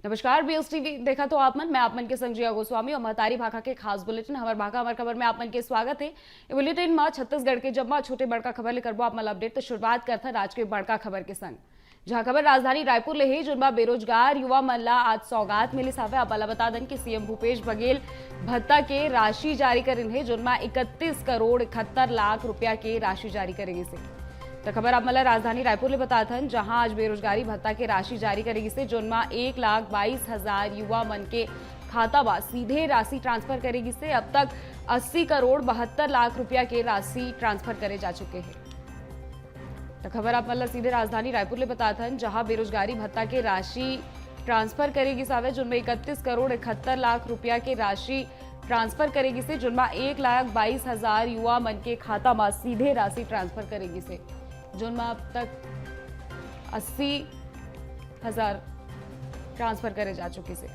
नमस्कार, BS TV देखा तो आप मन मैं आप मन के संग जिया गोस्वामी और महतारी भाखा के खास बुलेटिन हमार भाखा हमार खबर में आप मन के स्वागत है। ये बुलेटिन में छत्तीसगढ़ के जब छोटे बड़का खबर ले करबो आप मन अपडेट तो शुरुआत करता आज के बड़का खबर के संग जहां खबर राजधानी रायपुर ले ही जुनबा बेरोजगार युवा मन ला आज सौगात मिली सावे आप बता दें कि सीएम भूपेश बघेल भत्ता के राशि जारी करें है जुनमा 31 करोड़ 71 लाख रुपया के राशि जारी करेगी से तो खबर आप मतलब राजधानी रायपुर ले बताते हैं जहां आज बेरोजगारी भत्ता के राशि जारी करेगी से जोनमा 1,22,000 युवा मन के खाता बा सीधे राशि ट्रांसफर करेगी से अब तक 80 करोड़ 72 लाख रुपया के राशि ट्रांसफर करे जा चुके हैं। तो खबर आप मतलब सीधे राजधानी रायपुर ले बताते हैं जहां बेरोजगारी भत्ता के राशि ट्रांसफर करेगी सावे जिनमें 31 करोड़ 71 लाख रुपया के राशि ट्रांसफर करेगी से जिनमें 1,22,000 युवा मन के खाता में सीधे राशि ट्रांसफर करेगी से जिनमें अब तक 80,000 ट्रांसफर करे जा चुके से।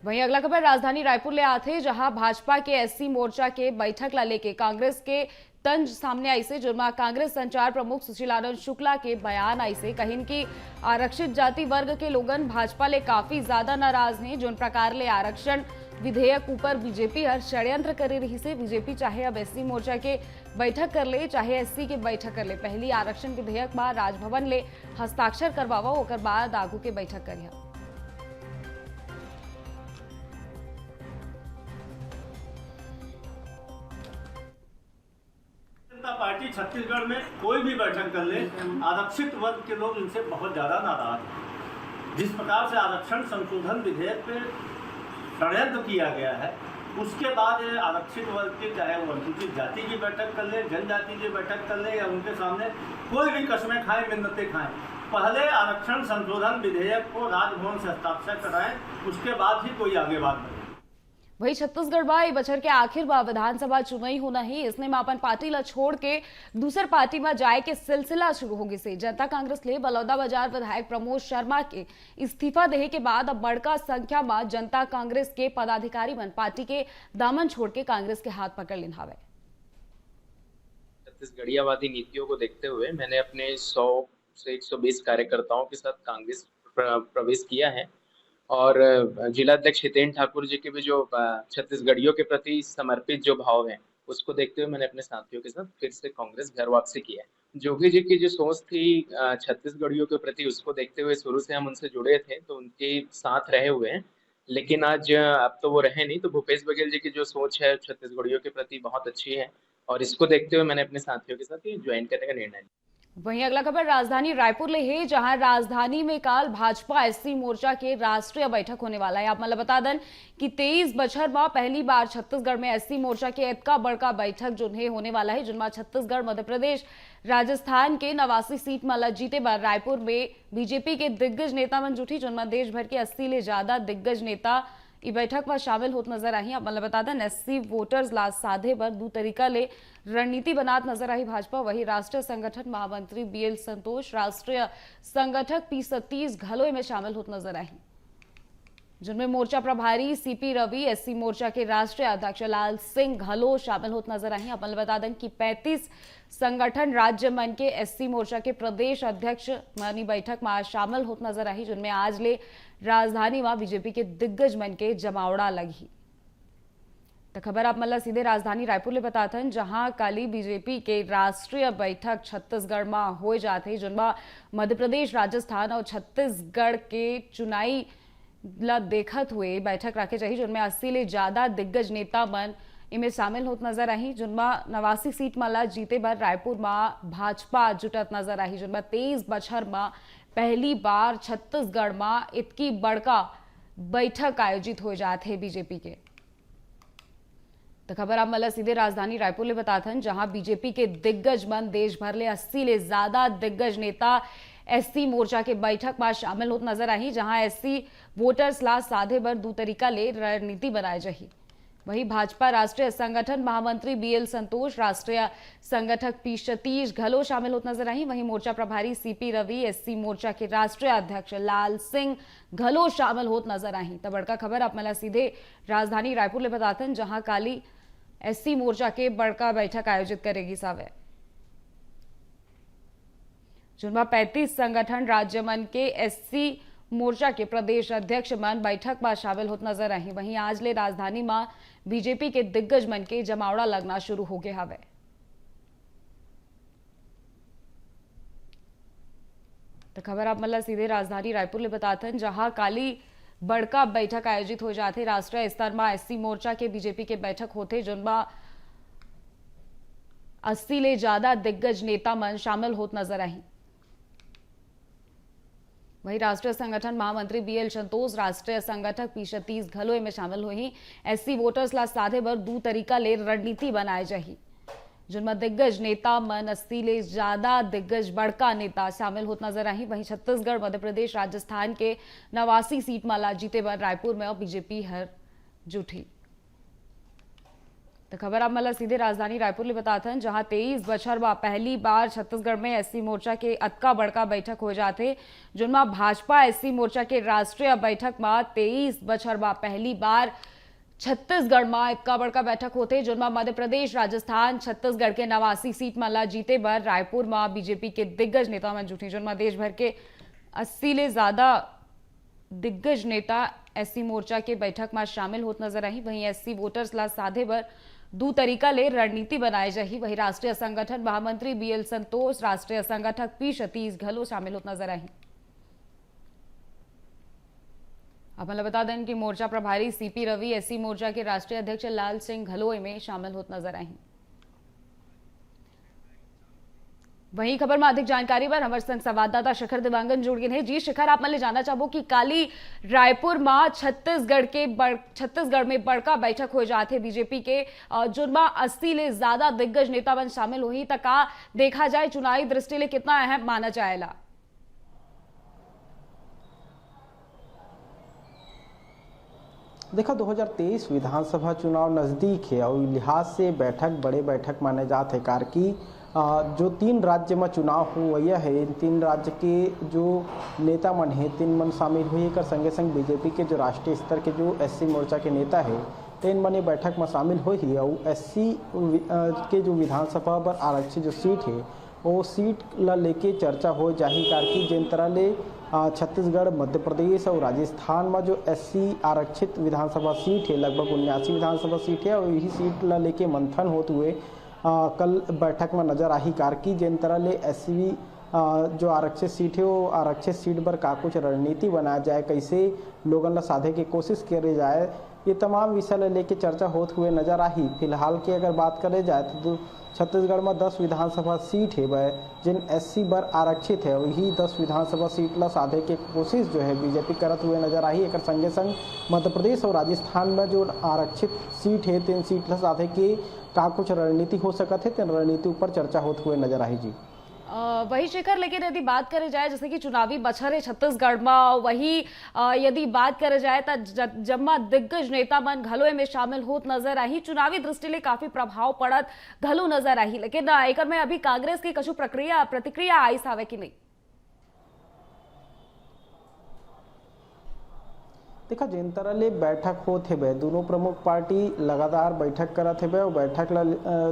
वहीं अगला खबर राजधानी रायपुर ले आते जहां भाजपा के एससी मोर्चा के बैठक ला लेके कांग्रेस के तंज सामने आई से जिनमें कांग्रेस संचार प्रमुख सुशीलानंद शुक्ला के बयान आई से कहिन की आरक्षित जाति वर्ग के लोगन भाजपा ले काफी ज्यादा नाराज हैं जिन प्रकार ले आरक्षण विधेयक ऊपर बीजेपी हर षड्यंत्र करे रही से बीजेपी चाहे अब एससी मोर्चा के बैठक कर ले चाहे एससी के बैठक कर ले पहली आरक्षण विधेयक में राजभवन ले हस्ताक्षर करवावा ओकर बाद आगू के बैठक करिया। जनता पार्टी छत्तीसगढ़ में कोई भी बैठक कर ले आरक्षित वर्ग के लोग इनसे बहुत ज्यादा नाराज हैं। जिस प्रकार से आरक्षण संशोधन विधेयक पे षड्यंत्र किया गया है उसके बाद आरक्षित वर्ग के चाहे वो अनुसूचित जाति की बैठक कर ले जनजाति की बैठक कर ले या उनके सामने कोई भी कसमें खाएं मिन्नतें खाएं पहले आरक्षण संशोधन विधेयक को राजभवन से हस्ताक्षर कराएं उसके बाद ही कोई आगे बात बढ़े। वही छत्तीसगढ़ बा बछर के आखिर बा विधानसभा चुनाई होना ही इसने में अपन पार्टी ला छोड़ के दूसर पार्टी में जाए के सिलसिला शुरू होगी से जनता कांग्रेस ले बलौदाबाजार विधायक प्रमोद शर्मा के इस्तीफा देहे के बाद अब बड़का संख्या में जनता कांग्रेस के पदाधिकारी मन पार्टी के दामन छोड़ के कांग्रेस के हाथ पकड़ लेन हावे। छत्तीसगढ़ियावादी नीतियों को देखते हुए मैंने अपने 100 से 120 कार्यकर्ताओं के साथ कांग्रेस प्रवेश किया है और जिला अध्यक्ष हितेन ठाकुर जी के भी जो छत्तीसगढ़ियों के प्रति समर्पित जो भाव है उसको देखते हुए मैंने अपने साथियों के साथ फिर से कांग्रेस घर वापसी की है। जोगी जी की जो सोच थी छत्तीसगढ़ियों के प्रति उसको देखते हुए शुरू से हम उनसे जुड़े थे तो उनके साथ रहे हुए हैं लेकिन आज अब तो वो रहे नहीं। तो भूपेश बघेल जी की जो सोच है छत्तीसगढ़ियों के प्रति बहुत अच्छी है और इसको देखते हुए मैंने अपने साथियों के साथ ये ज्वाइन करने का निर्णय लिया। वहीं अगला खबर राजधानी रायपुर ले है जहां राजधानी में काल भाजपा एससी मोर्चा के राष्ट्रीय बैठक होने वाला है। आप मतलब बता दें कि 23 बछर में पहली बार छत्तीसगढ़ में एससी मोर्चा के इतना बड़का बैठक जो है होने वाला है जिनमें छत्तीसगढ़ मध्य प्रदेश राजस्थान के 89 सीट में जीते बार रायपुर में बीजेपी के दिग्गज नेता मन जुटी जिनमें देश भर के 80 ले ज्यादा दिग्गज नेता ई बैठक में शामिल होत नजर आई। अब मतलब बता दें एससी वोटर्स ला साधे पर दू तरीका ले रणनीति बनात नजर आई भाजपा। वही राष्ट्रीय संगठन महामंत्री बीएल संतोष राष्ट्रीय संगठक पी सतीश घलोई में शामिल होत नजर आई जिनमें मोर्चा प्रभारी सीपी रवि एससी मोर्चा के राष्ट्रीय अध्यक्ष लाल सिंह घलो शामिल होत नजर आई। अपन बता दें कि 35 संगठन राज्य मन के एससी मोर्चा के प्रदेश अध्यक्ष मनी बैठक में शामिल होत नजर आई जिनमें आज ले राजधानी में बीजेपी के दिग्गज मन के जमावड़ा लगी। तो खबर आप मतलब सीधे राजधानी रायपुर ले बताते हैं जहां काली बीजेपी के राष्ट्रीय बैठक छत्तीसगढ़ में हो जाते जिनमें मध्य प्रदेश राजस्थान और छत्तीसगढ़ के चुनाई ला देखत हुए बैठक रखे चाहिए जिनमें 80 ले ज्यादा दिग्गज नेता मन इनमें शामिल होत नजर आई जिनमें 89 सीट माला जीते बार रायपुर में भाजपा जुटत नजर आई जिनमें 23 बछर में पहली बार छत्तीसगढ़ में इतनी बड़का बैठक आयोजित हो जाते हैं बीजेपी के। तो खबर आप मतलब सीधे राजधानी रायपुर ले बताते हैं जहां बीजेपी के दिग्गज मन देश भर ले 80 ले ज्यादा दिग्गज नेता एससी मोर्चा के बैठक में शामिल होत नजर आई जहां एससी वोटर्स ला साधे बर दू तरीका ले रणनीति बनाए जाही। वही भाजपा राष्ट्रीय संगठन महामंत्री बीएल संतोष राष्ट्रीय संगठक पी सतीश घलो शामिल होत नजर आई। वहीं मोर्चा प्रभारी सीपी रवि एससी मोर्चा के राष्ट्रीय अध्यक्ष लाल सिंह घलो शामिल होत नजर आई। तो बड़का खबर आप मला सीधे राजधानी रायपुर ले बताते हैं जहां काली एससी मोर्चा के बड़का बैठक आयोजित करेगी सावे। जिनमें 35 संगठन राज्य मन के एससी मोर्चा के प्रदेश अध्यक्ष मन बैठक में शामिल होत नजर आई। वहीं आज ले राजधानी में बीजेपी के दिग्गज मन के जमावड़ा लगना शुरू हो गए हवे। तो खबर आप मतलब सीधे राजधानी रायपुर ले बताथन, जहां काली बड़का बैठक आयोजित हो जाते। राष्ट्रीय स्तर में एससी मोर्चा के बीजेपी के बैठक होते, जिनमें 80 ले ज्यादा दिग्गज नेता मन शामिल होत नजर आई। वहीं राष्ट्रीय संगठन महामंत्री बीएल संतोष, राष्ट्रीय संगठक पी सतीश घलोई में शामिल हुई। एससी वोटर्स ला साधे बर दू तरीका ले रणनीति बनाए जाही, जिनमें दिग्गज नेता मन 80 ले ज्यादा दिग्गज बड़का नेता शामिल होत नजर आई। वहीं छत्तीसगढ़, मध्य प्रदेश, राजस्थान के 89 सीट माला जीते बर रायपुर में और बीजेपी हर जुटी। तो खबर आप मतलब सीधे राजधानी रायपुर ले बताथन, जहां 23 बछर में पहली बार छत्तीसगढ़ में एससी मोर्चा के अतका बड़का बैठक हो जाते, जिनमें भाजपा एससी मोर्चा के राष्ट्रीय बैठक में 23 बछर में पहली बार छत्तीसगढ़ में इतना बड़का बैठक होते, जिनमें मध्य प्रदेश, राजस्थान, छत्तीसगढ़ के 89 सीट माला जीते बर रायपुर में बीजेपी के दिग्गज नेता मन जुटी, जिनमें देश भर के 80 ले ज्यादा दिग्गज नेता एससी मोर्चा के बैठक में शामिल होत नजर आई। वहीं एससी वोटर्स ला साधे बर दू तरीका ले रणनीति बनाए जाही। वहीं राष्ट्रीय संगठन महामंत्री बीएल संतोष, राष्ट्रीय संगठक पी सतीश घलो शामिल होत नजर आई। अब मतलब बता दें कि मोर्चा प्रभारी सीपी रवि, एससी मोर्चा के राष्ट्रीय अध्यक्ष लाल सिंह घलोई में शामिल होत नजर आई। वहीं खबर में अधिक जानकारी पर हमारे संग संवाददाता शिखर दिवांगन जुड़ गए हैं। जी शिखर, आप मतलब जानना चाहो कि काली रायपुर में छत्तीसगढ़ में बड़का बैठक हो जाते बीजेपी के, जिनमें 80 ले ज्यादा दिग्गज नेता बन शामिल हुई, तक का देखा जाए चुनावी दृष्टि ले कितना अहम माना जाएगा? देखा 2023 विधानसभा चुनाव नज़दीक है और लिहाज से बैठक बड़े बैठक माने जाते कार की जो 3 राज्य में चुनाव हुआ है, इन 3 राज्य के जो नेता मन है 3 मन शामिल हुए कर संगे संग बीजेपी के जो राष्ट्रीय स्तर के जो एससी मोर्चा के नेता है 3 मन बैठक में शामिल हो ही। और एससी के जो विधानसभा पर आरक्षित जो सीट है वो सीट ला लेके चर्चा हो जाही, कार की जिन तरह ले छत्तीसगढ़, मध्य प्रदेश और राजस्थान में जो एससी आरक्षित विधानसभा सीट है लगभग 79 विधानसभा सीट है और यही सीट ला लेके मंथन होते हुए कल बैठक में नजर आई, कार की जिन तरह ले एससी जो आरक्षित सीट है वो आरक्षित सीट पर का कुछ रणनीति बनाया जाए, कैसे लोगों ला साधे की कोशिश करे जाए, ये तमाम विषय लेके चर्चा होते हुए नजर आई। फिलहाल की अगर बात करे जाए तो छत्तीसगढ़ में 10 विधानसभा सीट है वह जिन एससी पर आरक्षित है, वही 10 विधानसभा सीट ला साधे के कोशिश जो है बीजेपी करत हुए नजर आई। एक संगे संग मध्य प्रदेश और राजस्थान में जो आरक्षित सीट है 3 सीट ला साधे के का कुछ रणनीति हो सकत है, तीन रणनीति ऊपर चर्चा होते हुए नजर आई। जी वही शिखर, लेकिन यदि बात करे जाए जैसे कि चुनावी बछर है छत्तीसगढ़ में, वही यदि बात करे जाए तो जम्मा दिग्गज नेता मन घलोए में शामिल होत नजर आई, चुनावी दृष्टि ले काफी प्रभाव पड़त घलो नजर आई। लेकिन एक में अभी कांग्रेस की कछु प्रतिक्रिया आई सावे कि नहीं? देखा जिन तरह ले बैठक होते हुए दोनों प्रमुख पार्टी लगातार बैठक करत है और बैठक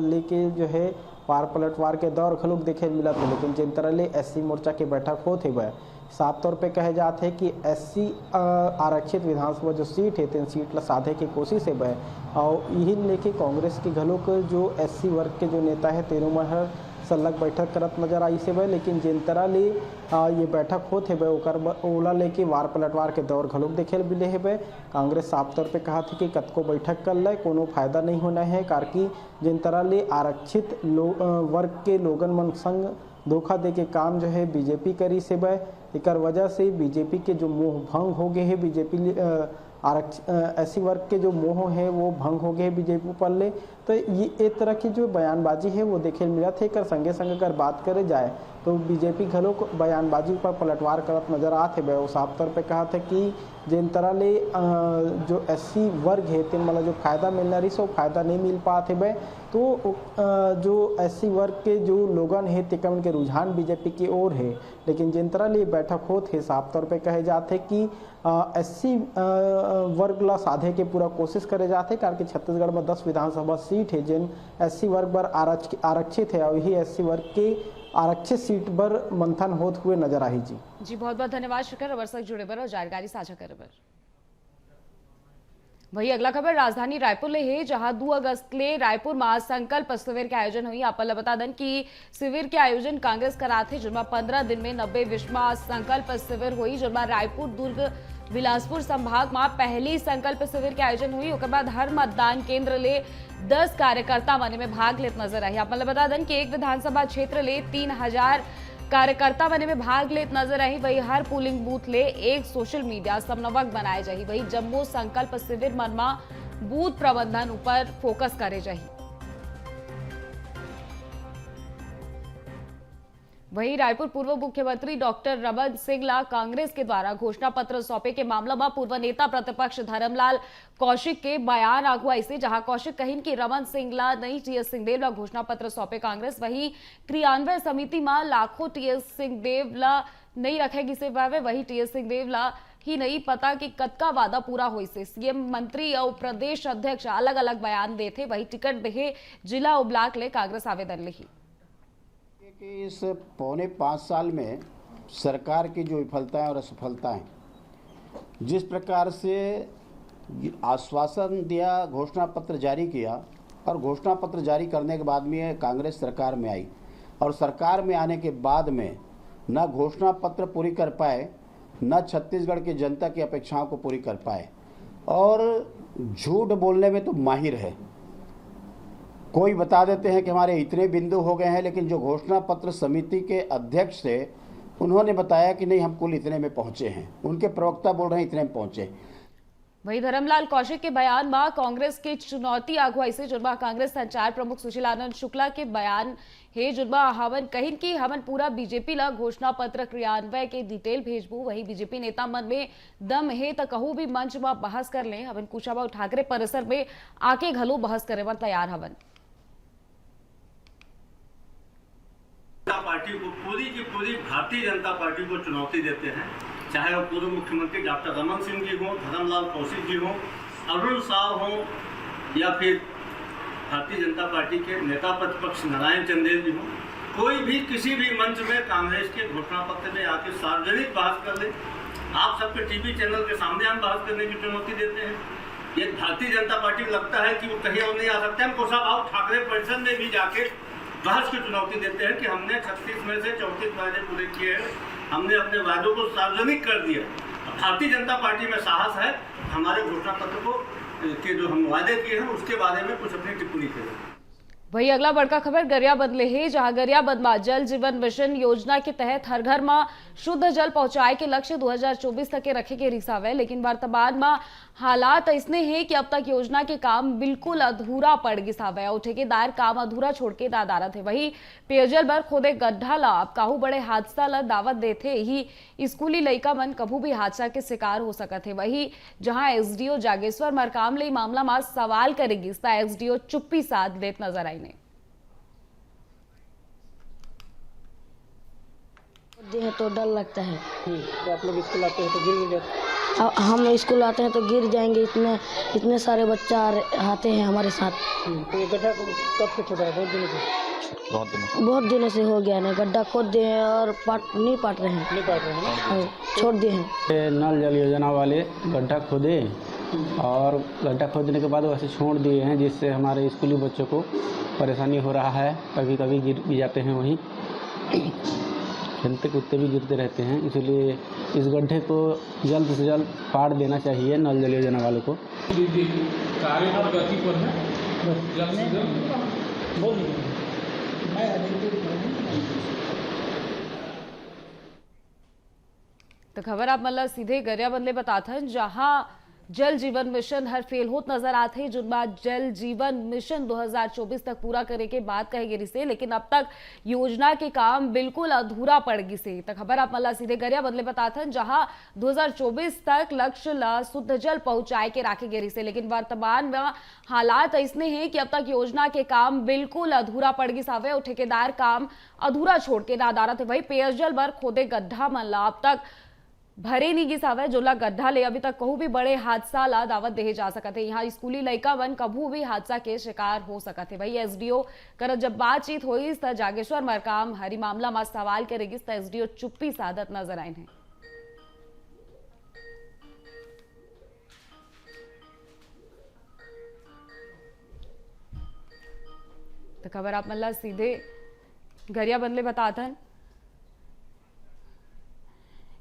लेके जो है पार पलटवार के दौर खलुक देखे मिलत है, लेकिन जिन तरह ले एससी मोर्चा की बैठक होते हुए साफ तौर पे कहे जाते हैं कि एससी आरक्षित विधानसभा जो सीट है 3 सीट ला साधे की कोशिश है वह, और यही लेके कांग्रेस की घलोक जो एससी वर्ग के जो नेता है तीनों में सलग बैठक करत नजर आई से वह, लेकिन जिन तरह ले ये बैठक होते वह ओकर ओला लेके वार पलटवार के दौर घलोक देखे मिले है वह। कांग्रेस साफ तौर पे कहा थी कि कतको बैठक कर ले कोनो फायदा नहीं होना है, कार की जिन तरह ले आरक्षित वर्ग के लोगन मन संग धोखा दे के काम जो है बीजेपी करी से वह, एक वजह से बीजेपी के जो मोह भंग हो गए हैं, बीजेपी एससी वर्ग के जो मोह है वो भंग हो गए बीजेपी पर ले, तो ये एक तरह की जो बयानबाजी है वो देखे मिला थे। कर संगे संग अगर बात करे जाए तो बीजेपी घलों को बयानबाजी पर पलटवार करत नजर आते हुए वो साफ तौर पे कहा था कि जिन तरह ले जो एससी वर्ग है तीन मतलब जो फायदा मिलना रही सो फायदा नहीं मिल पाते हुए, तो जो एससी वर्ग के जो लोगन है तिकमन के रुझान बीजेपी की ओर है, लेकिन जिन तरह ले बैठक होते साफ तौर पे कहे जाते कि एससी वर्ग ला साधे के पूरा कोशिश करे जाते, कारण कि छत्तीसगढ़ में 10 विधानसभा सीट है जिन एससी वर्ग पर आरक्षित है और यही एससी वर्ग के आरक्षित सीट पर मंथन होते हुए नजर आई जी बहुत बहुत धन्यवाद शुक्र अवर जुड़े बर और जानकारी साझा करे बर। वही अगला खबर राजधानी रायपुर ले है जहां 2 अगस्त ले रायपुर में संकल्प शिविर के आयोजन हुई। आप बता दें कि शिविर के आयोजन कांग्रेस कराते जिनमें 15 दिन में 90 विश्वा संकल्प शिविर हुई जिनमें रायपुर दुर्ग बिलासपुर संभाग में पहली संकल्प शिविर के आयोजन हुई। उसके बाद हर मतदान केंद्र ले 10 कार्यकर्ता मने में भाग लेते नजर आई। आप बता दें कि एक विधानसभा क्षेत्र ले 3000 कार्यकर्ता बने में भाग लेत नजर आई। वही हर पोलिंग बूथ ले एक सोशल मीडिया समन्वयक बनाए जाही। वही जम्मू संकल्प शिविर मन में बूथ प्रबंधन ऊपर फोकस करे जाही। वहीं रायपुर पूर्व मुख्यमंत्री डॉक्टर रमन सिंह कांग्रेस के द्वारा घोषणा पत्र सौंपे के मामला में पूर्व नेता प्रतिपक्ष धर्मलाल कौशिक के बयान अगुवाई से जहां कौशिक कहिन कि रमन सिंह नहीं टीएस सिंहदेव ला घोषणा पत्र सौंपे कांग्रेस। वही क्रियान्वयन समिति में लाखों टीएस सिंहदेव ला नहीं रखेगी से पावे। वही टीएस सिंहदेव ला ही नहीं पता कि कतका वादा पूरा हुई से सीएम मंत्री और प्रदेश अध्यक्ष अलग अलग बयान देते। वही टिकट देहे जिला और ब्लॉक ले कांग्रेस आवेदन लिखी कि इस पौने 5 साल में सरकार की जो विफलताएं और असफलताएं, जिस प्रकार से आश्वासन दिया, घोषणा पत्र जारी किया और घोषणा पत्र जारी करने के बाद में कांग्रेस सरकार में आई और सरकार में आने के बाद में न घोषणा पत्र पूरी कर पाए, न छत्तीसगढ़ की जनता की अपेक्षाओं को पूरी कर पाए और झूठ बोलने में तो माहिर है। कोई बता देते हैं कि हमारे इतने बिंदु हो गए हैं, लेकिन जो घोषणा पत्र समिति के अध्यक्ष थे उन्होंने बताया कि नहीं हम कुल इतने में पहुंचे हैं। उनके प्रवक्ता बोल रहे हैं इतने में पहुंचे। वही धर्मलाल कौशिक के बयान में कांग्रेस की चुनौती अगुवाई से जुर्मा कांग्रेस संचार प्रमुख सुशील आनंद शुक्ला के बयान है जुर्मा हवन कहिन की हमन पूरा बीजेपी ला घोषणा पत्र क्रियान्वय के डिटेल भेजबू। वही बीजेपी नेता मन में दम है तो कहूं भी मंच में बहस कर ले। हवन कुशाभाऊ ठाकरे परिसर में आके घलो बहस करे पर तैयार हवन। पार्टी को पूरी की पूरी भारतीय जनता पार्टी को चुनौती देते हैं, चाहे वो पूर्व मुख्यमंत्री डॉक्टर रमन सिंह जी हों, धर्मलाल कौशिक जी हों, अरुण साव हों या फिर भारतीय जनता पार्टी के नेता प्रतिपक्ष नारायण चंदेल जी हों। कोई भी किसी भी मंच में कांग्रेस के घोषणा पत्र में आके सार्वजनिक बहस कर ले। आप सबके टीवी चैनल के सामने हम बहस करने की चुनौती देते हैं। ये भारतीय जनता पार्टी को लगता है कि वो कहीं और नहीं आ सकते। हम कुशाभाऊ ठाकरे परिषद में भी जाके बहस की चुनौती देते हैं कि हमने 36 में से 34 वायदे पूरे किए हैं, हमने अपने वायदों को सार्वजनिक कर दिया। भारतीय जनता पार्टी में साहस है हमारे घोषणा पत्र को के जो हम वायदे किए हैं उसके बारे में कुछ अपनी टिप्पणी करें। वही अगला बड़का खबर गरियाबंद ले है जहां गरियाबंद में जल जीवन मिशन योजना के तहत हर घर में शुद्ध जल पहुंचाए के लक्ष्य 2024 तक के रखे के रिसाव है। लेकिन वर्तमान में हालात ऐसने हैं कि अब तक योजना के काम बिल्कुल अधूरा पड़ गिसाव है और ठेकेदार काम अधूरा छोड़ के दादारा थे। वही पेयजल बर खोदे गड्ढा ला अब काहू बड़े हादसा ला दावत देते ही स्कूली लइका मन कभू भी हादसा के शिकार हो सकते। वही जहां एसडीओ जागेश्वर मरकाम ले मामला में सवाल करेगी एसडीओ चुप्पी साध लेत नजर आई। है तो डर लगता है। तो आप लोग स्कूल आते हैं तो गिर जाते? हम स्कूल आते हैं तो गिर जाएंगे। इतने सारे बच्चा आते हैं हमारे साथ। तो ये गड्ढा कब से छोड़ा है? बहुत दिनों से हो गया है। गड्ढा खोद दिए हैं और नहीं पाट रहे हैं, छोड़ दिए हैं। नल जल योजना वाले गड्ढा खोदे और गड्ढा खोदने के बाद वैसे छोड़ दिए हैं, जिससे हमारे स्कूली बच्चों को परेशानी हो रहा है। कभी कभी गिर भी जाते हैं, वहीं खेलते कूदते भी गिरते रहते हैं। इसलिए इस गड्ढे को जल्द से जल्द पाड़ देना चाहिए नल जल योजना वालों को। तो खबर आप मतलब सीधे गरियाबंद ले बताते हैं जहां जल जीवन मिशन हर फेल होत नजर आते हैं। जिनमें जल जीवन मिशन 2024 तक पूरा करे के बात कही गई से, लेकिन अब तक योजना के काम बिल्कुल अधूरा पड़ गई से। तो खबर आप मतलब सीधे गरियाबंद ले बताते हैं जहां 2024 तक लक्ष्य ला शुद्ध जल पहुंचाए के राखे गई से, लेकिन वर्तमान में हालात ऐसने हैं कि अब तक योजना के काम बिल्कुल अधूरा पड़ गई सावे और ठेकेदार काम अधूरा छोड़ के नादारा थे। वही पेयजल बर खोदे गड्ढा मन ला अब तक भरे नहीं गिस हवे जोला गड्ढा ले अभी तक कहूँ भी बड़े हादसा ला दावत देहे जा सकते यहाँ स्कूली लड़का बन कभू भी हादसा के शिकार हो सकते भाई एसडीओ कर जब बातचीत हुई त जागेश्वर मरकाम हरी मामला में सवाल करेगी त एसडीओ चुप्पी सादत नजर आए हैं। तो खबर आप मल्ला सीधे गरिया बदले बतातन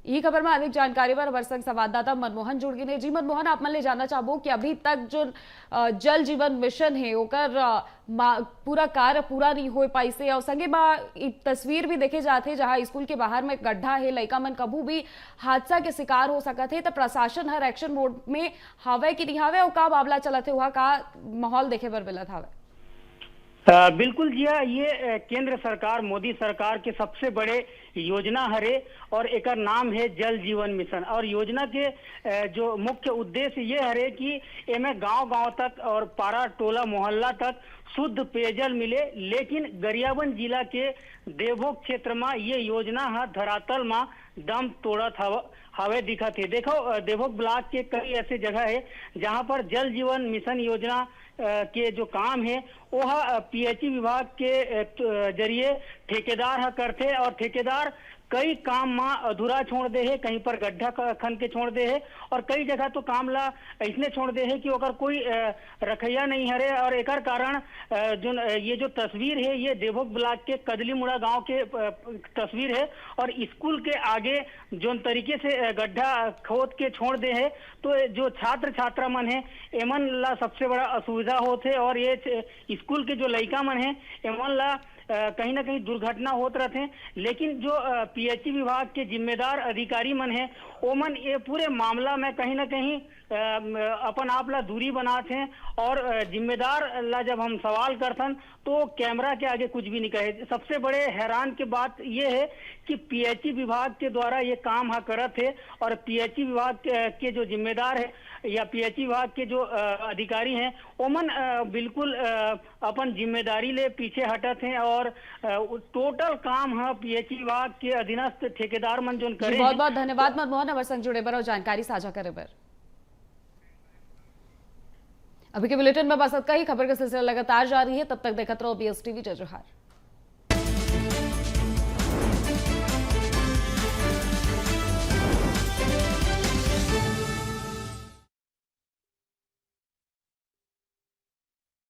ये खबर में अधिक जानकारी पर हमारे संग संवाददाता मनमोहन जुड़ गए। जी मनमोहन, आप मन ले जानना चाहबो कि अभी तक जो जल जीवन मिशन है ओकर पूरा कार्य पूरा नहीं हो पाई से और संगे बा तस्वीर भी देखे जाते जहां स्कूल के बाहर में गड्ढा है, लड़का मन कभू भी हादसा के शिकार हो सकते है। तो प्रशासन हर एक्शन मोड में हवे कि नहीं हवे और का मामला चलते हुआ का माहौल देखे बर मिलत हवे? बिल्कुल जी हाँ, ये केंद्र सरकार मोदी सरकार के सबसे बड़े योजना हरे और एक नाम है जल जीवन मिशन। और योजना के जो मुख्य उद्देश्य ये हरे कि एमे गांव-गांव तक और पारा टोला मोहल्ला तक शुद्ध पेयजल मिले। लेकिन गरियाबंद जिला के देवभोग क्षेत्र में ये योजना है धरातल में दम तोड़त हवे दिखत है। देखो देवभोग ब्लॉक के कई ऐसे जगह है जहां पर जल जीवन मिशन योजना के जो काम है वह पीएचई विभाग के जरिए ठेकेदार करते और ठेकेदार कई काम में अधूरा छोड़ दे है, कहीं पर गड्ढा खन के छोड़ दे है और कई जगह तो काम ला इसने छोड़ दे है कि ओकर कोई रखैया नहीं हरे। और एकर कारण जो ये जो तस्वीर है ये देवभोग ब्लॉक के कदली मुड़ा गांव के तस्वीर है और स्कूल के आगे जो तरीके से गड्ढा खोद के छोड़ दे है तो जो छात्र छात्रा मन है एमन ला सबसे बड़ा असुविधा होते और ये स्कूल के जो लड़का मन है एमन ला कहीं ना कहीं दुर्घटना होते रहते हैं। लेकिन जो पीएचई विभाग के जिम्मेदार अधिकारी मन है ओमन ये पूरे मामला में कहीं ना कहीं अपन आप ला दूरी बनाते हैं और जिम्मेदार ला जब हम सवाल करतन तो कैमरा के आगे कुछ भी नहीं कहे। सबसे बड़े हैरान की बात ये है कि पीएचई विभाग के द्वारा ये काम करत है और पीएचई विभाग के जो जिम्मेदार है या पीएचई विभाग के जो अधिकारी हैं ओमन बिल्कुल अपन जिम्मेदारी ले पीछे हटत हैं और टोटल काम है पीएचई विभाग के अधीनस्थ ठेकेदार मन जो करे। बहुत बहुत धन्यवाद मनमोहन हमारे संग जुड़े बर और जानकारी साझा करे बर। अभी के बुलेटिन में बस इतना ही। खबर का सिलसिला लगातार जारी है, तब तक देखते रहो BS TV जय जोहार।